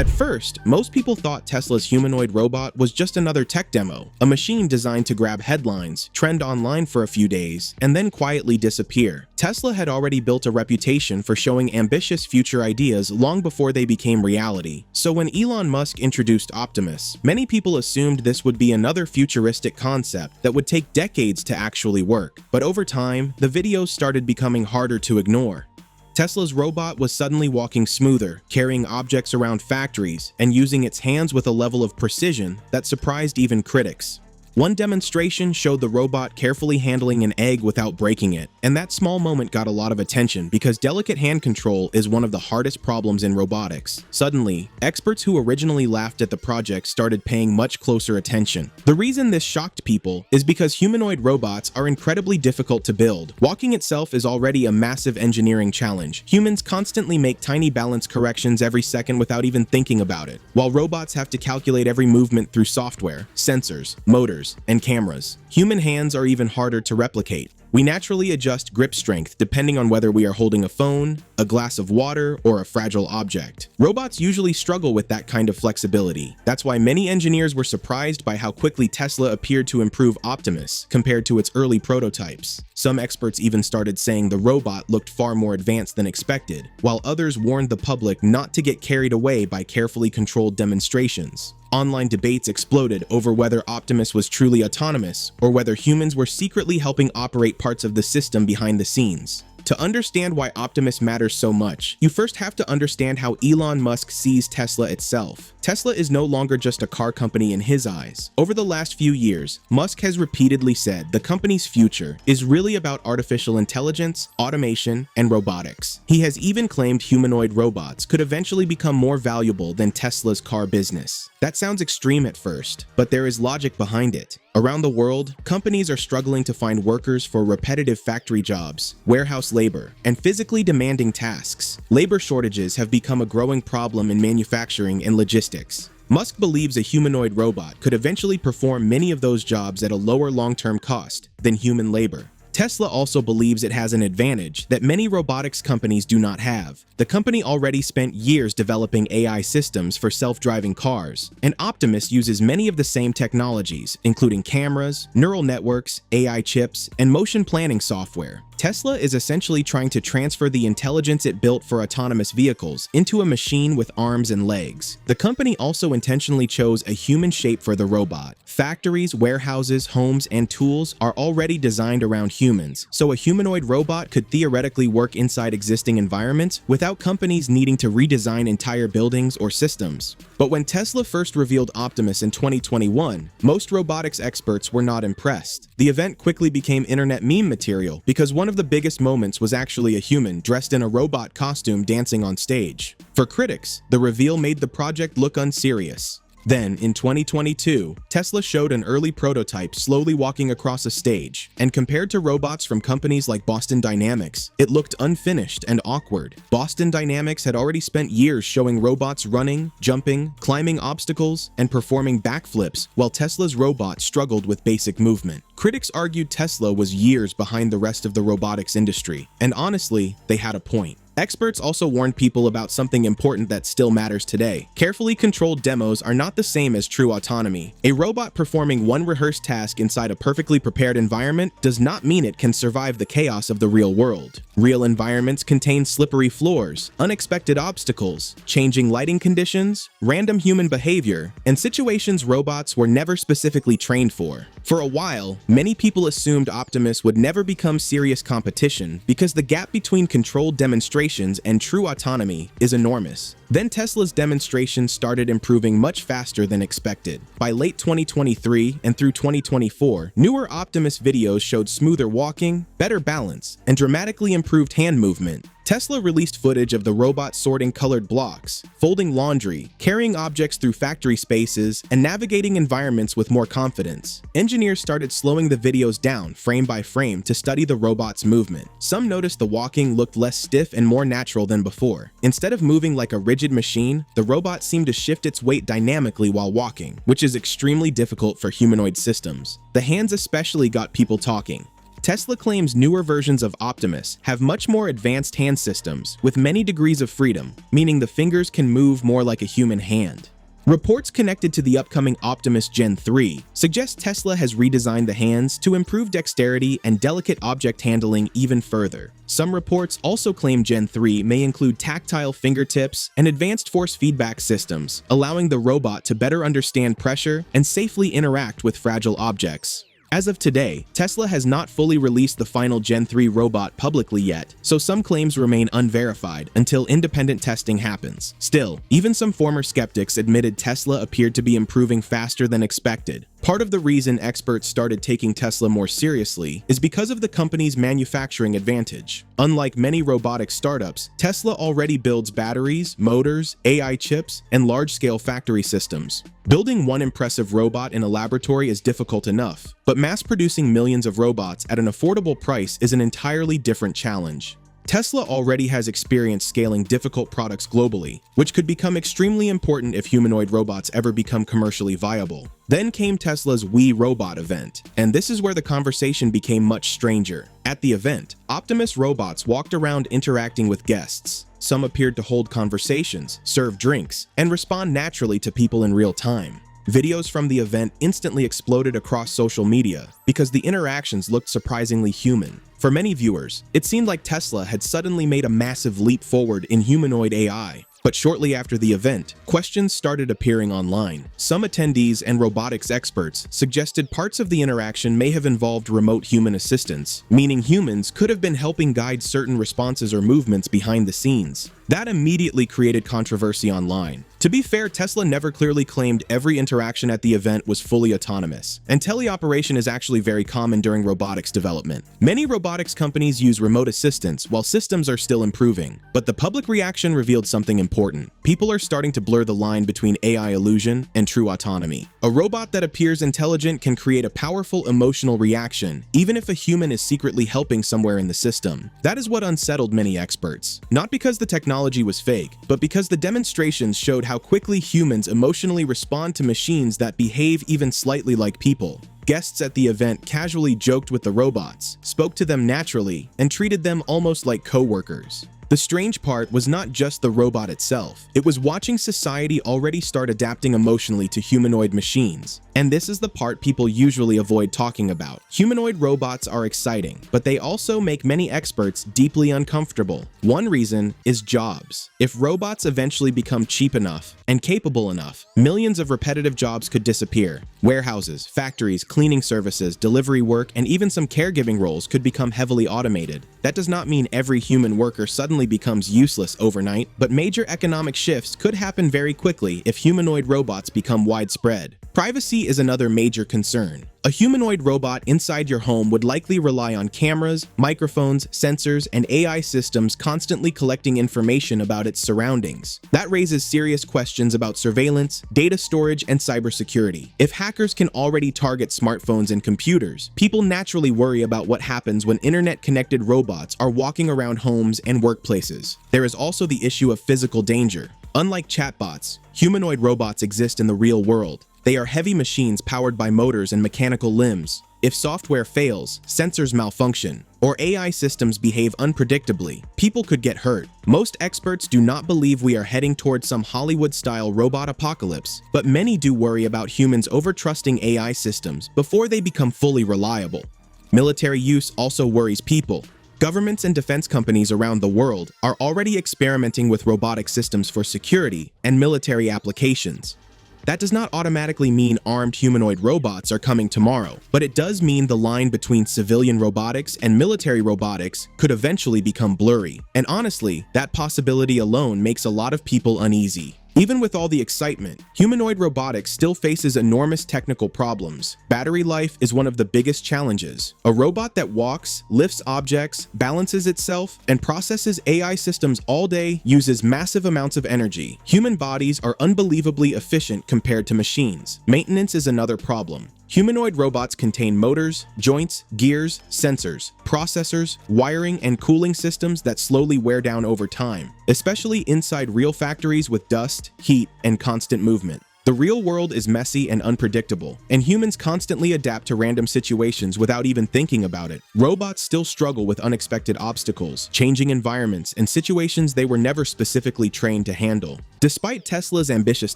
At first, most people thought Tesla's humanoid robot was just another tech demo, a machine designed to grab headlines, trend online for a few days, and then quietly disappear. Tesla had already built a reputation for showing ambitious future ideas long before they became reality. So when Elon Musk introduced Optimus, many people assumed this would be another futuristic concept that would take decades to actually work. But over time, the videos started becoming harder to ignore. Tesla's robot was suddenly walking smoother, carrying objects around factories, and using its hands with a level of precision that surprised even critics. One demonstration showed the robot carefully handling an egg without breaking it, and that small moment got a lot of attention because delicate hand control is one of the hardest problems in robotics. Suddenly, experts who originally laughed at the project started paying much closer attention. The reason this shocked people is because humanoid robots are incredibly difficult to build. Walking itself is already a massive engineering challenge. Humans constantly make tiny balance corrections every second without even thinking about it, while robots have to calculate every movement through software, sensors, motors, and cameras. Human hands are even harder to replicate. We naturally adjust grip strength depending on whether we are holding a phone, a glass of water, or a fragile object. Robots usually struggle with that kind of flexibility. That's why many engineers were surprised by how quickly Tesla appeared to improve Optimus compared to its early prototypes. Some experts even started saying the robot looked far more advanced than expected, while others warned the public not to get carried away by carefully controlled demonstrations. Online debates exploded over whether Optimus was truly autonomous or whether humans were secretly helping operate parts of the system behind the scenes. To understand why Optimus matters so much, you first have to understand how Elon Musk sees Tesla itself. Tesla is no longer just a car company in his eyes. Over the last few years, Musk has repeatedly said the company's future is really about artificial intelligence, automation, and robotics. He has even claimed humanoid robots could eventually become more valuable than Tesla's car business. That sounds extreme at first, but there is logic behind it. Around the world, companies are struggling to find workers for repetitive factory jobs, warehouse labor, and physically demanding tasks. Labor shortages have become a growing problem in manufacturing and logistics. Musk believes a humanoid robot could eventually perform many of those jobs at a lower long-term cost than human labor. Tesla also believes it has an advantage that many robotics companies do not have. The company already spent years developing AI systems for self-driving cars, and Optimus uses many of the same technologies, including cameras, neural networks, AI chips, and motion planning software. Tesla is essentially trying to transfer the intelligence it built for autonomous vehicles into a machine with arms and legs. The company also intentionally chose a human shape for the robot. Factories, warehouses, homes, and tools are already designed around humans, so a humanoid robot could theoretically work inside existing environments without companies needing to redesign entire buildings or systems. But when Tesla first revealed Optimus in 2021, most robotics experts were not impressed. The event quickly became internet meme material because one of the biggest moments was actually a human dressed in a robot costume dancing on stage. For critics, the reveal made the project look unserious. Then, in 2022, Tesla showed an early prototype slowly walking across a stage, and compared to robots from companies like Boston Dynamics, it looked unfinished and awkward. Boston Dynamics had already spent years showing robots running, jumping, climbing obstacles, and performing backflips, while Tesla's robot struggled with basic movement. Critics argued Tesla was years behind the rest of the robotics industry, and honestly, they had a point. Experts also warned people about something important that still matters today. Carefully controlled demos are not the same as true autonomy. A robot performing one rehearsed task inside a perfectly prepared environment does not mean it can survive the chaos of the real world. Real environments contain slippery floors, unexpected obstacles, changing lighting conditions, random human behavior, and situations robots were never specifically trained for. For a while, many people assumed Optimus would never become serious competition because the gap between controlled demonstrations and true autonomy is enormous. Then Tesla's demonstrations started improving much faster than expected. By late 2023 and through 2024, newer Optimus videos showed smoother walking, better balance, and dramatically improved hand movement. Tesla released footage of the robot sorting colored blocks, folding laundry, carrying objects through factory spaces, and navigating environments with more confidence. Engineers started slowing the videos down frame by frame to study the robot's movement. Some noticed the walking looked less stiff and more natural than before. Instead of moving like a rigid machine, the robot seemed to shift its weight dynamically while walking, which is extremely difficult for humanoid systems. The hands especially got people talking. Tesla claims newer versions of Optimus have much more advanced hand systems with many degrees of freedom, meaning the fingers can move more like a human hand. Reports connected to the upcoming Optimus Gen 3 suggest Tesla has redesigned the hands to improve dexterity and delicate object handling even further. Some reports also claim Gen 3 may include tactile fingertips and advanced force feedback systems, allowing the robot to better understand pressure and safely interact with fragile objects. As of today, Tesla has not fully released the final Gen 3 robot publicly yet, so some claims remain unverified until independent testing happens. Still, even some former skeptics admitted Tesla appeared to be improving faster than expected. Part of the reason experts started taking Tesla more seriously is because of the company's manufacturing advantage. Unlike many robotic startups, Tesla already builds batteries, motors, AI chips, and large-scale factory systems. Building one impressive robot in a laboratory is difficult enough, but mass-producing millions of robots at an affordable price is an entirely different challenge. Tesla already has experience scaling difficult products globally, which could become extremely important if humanoid robots ever become commercially viable. Then came Tesla's We Robot event, and this is where the conversation became much stranger. At the event, Optimus robots walked around interacting with guests. Some appeared to hold conversations, serve drinks, and respond naturally to people in real time. Videos from the event instantly exploded across social media because the interactions looked surprisingly human. For many viewers, it seemed like Tesla had suddenly made a massive leap forward in humanoid AI. But shortly after the event, questions started appearing online. Some attendees and robotics experts suggested parts of the interaction may have involved remote human assistance, meaning humans could have been helping guide certain responses or movements behind the scenes. That immediately created controversy online. To be fair, Tesla never clearly claimed every interaction at the event was fully autonomous, and teleoperation is actually very common during robotics development. Many robotics companies use remote assistance while systems are still improving, but the public reaction revealed something important. People are starting to blur the line between AI illusion and true autonomy. A robot that appears intelligent can create a powerful emotional reaction, even if a human is secretly helping somewhere in the system. That is what unsettled many experts. Not because the technology was fake, but because the demonstrations showed how quickly humans emotionally respond to machines that behave even slightly like people. Guests at the event casually joked with the robots, spoke to them naturally, and treated them almost like co-workers. The strange part was not just the robot itself. It was watching society already start adapting emotionally to humanoid machines. And this is the part people usually avoid talking about. Humanoid robots are exciting, but they also make many experts deeply uncomfortable. One reason is jobs. If robots eventually become cheap enough and capable enough, millions of repetitive jobs could disappear. Warehouses, factories, cleaning services, delivery work, and even some caregiving roles could become heavily automated. That does not mean every human worker suddenly becomes useless overnight, but major economic shifts could happen very quickly if humanoid robots become widespread. Privacy is another major concern. A humanoid robot inside your home would likely rely on cameras, microphones, sensors, and AI systems constantly collecting information about its surroundings. That raises serious questions about surveillance, data storage, and cybersecurity. If hackers can already target smartphones and computers, people naturally worry about what happens when internet-connected robots are walking around homes and workplaces. There is also the issue of physical danger. Unlike chatbots, humanoid robots exist in the real world. They are heavy machines powered by motors and mechanical limbs. If software fails, sensors malfunction, or AI systems behave unpredictably, people could get hurt. Most experts do not believe we are heading towards some Hollywood-style robot apocalypse, but many do worry about humans over-trusting AI systems before they become fully reliable. Military use also worries people. Governments and defense companies around the world are already experimenting with robotic systems for security and military applications. That does not automatically mean armed humanoid robots are coming tomorrow, but it does mean the line between civilian robotics and military robotics could eventually become blurry. And honestly, that possibility alone makes a lot of people uneasy. Even with all the excitement, humanoid robotics still faces enormous technical problems. Battery life is one of the biggest challenges. A robot that walks, lifts objects, balances itself, and processes AI systems all day uses massive amounts of energy. Human bodies are unbelievably efficient compared to machines. Maintenance is another problem. Humanoid robots contain motors, joints, gears, sensors, processors, wiring, and cooling systems that slowly wear down over time, especially inside real factories with dust, heat, and constant movement. The real world is messy and unpredictable, and humans constantly adapt to random situations without even thinking about it. Robots still struggle with unexpected obstacles, changing environments, and situations they were never specifically trained to handle. Despite Tesla's ambitious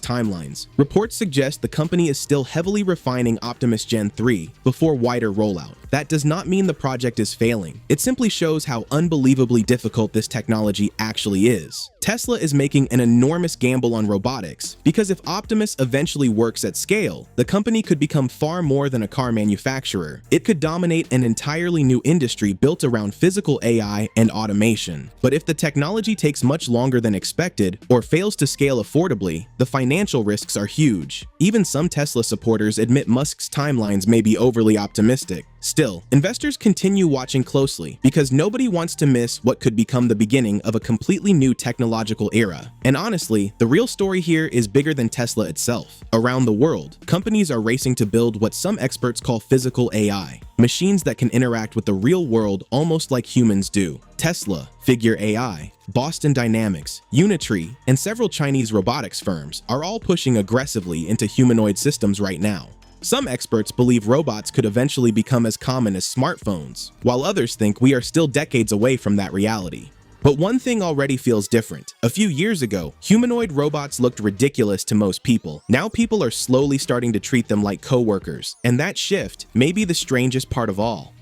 timelines, reports suggest the company is still heavily refining Optimus Gen 3 before wider rollout. That does not mean the project is failing. It simply shows how unbelievably difficult this technology actually is. Tesla is making an enormous gamble on robotics because if Optimus eventually works at scale, the company could become far more than a car manufacturer. It could dominate an entirely new industry built around physical AI and automation. But if the technology takes much longer than expected or fails to scale affordably, the financial risks are huge. Even some Tesla supporters admit Musk's timelines may be overly optimistic. Still, investors continue watching closely because nobody wants to miss what could become the beginning of a completely new technological era. And honestly, the real story here is bigger than Tesla itself. Around the world, companies are racing to build what some experts call physical AI, machines that can interact with the real world almost like humans do. Tesla, Figure AI, Boston Dynamics, Unitree, and several Chinese robotics firms are all pushing aggressively into humanoid systems right now. Some experts believe robots could eventually become as common as smartphones, while others think we are still decades away from that reality. But one thing already feels different. A few years ago, humanoid robots looked ridiculous to most people. Now people are slowly starting to treat them like coworkers, and that shift may be the strangest part of all.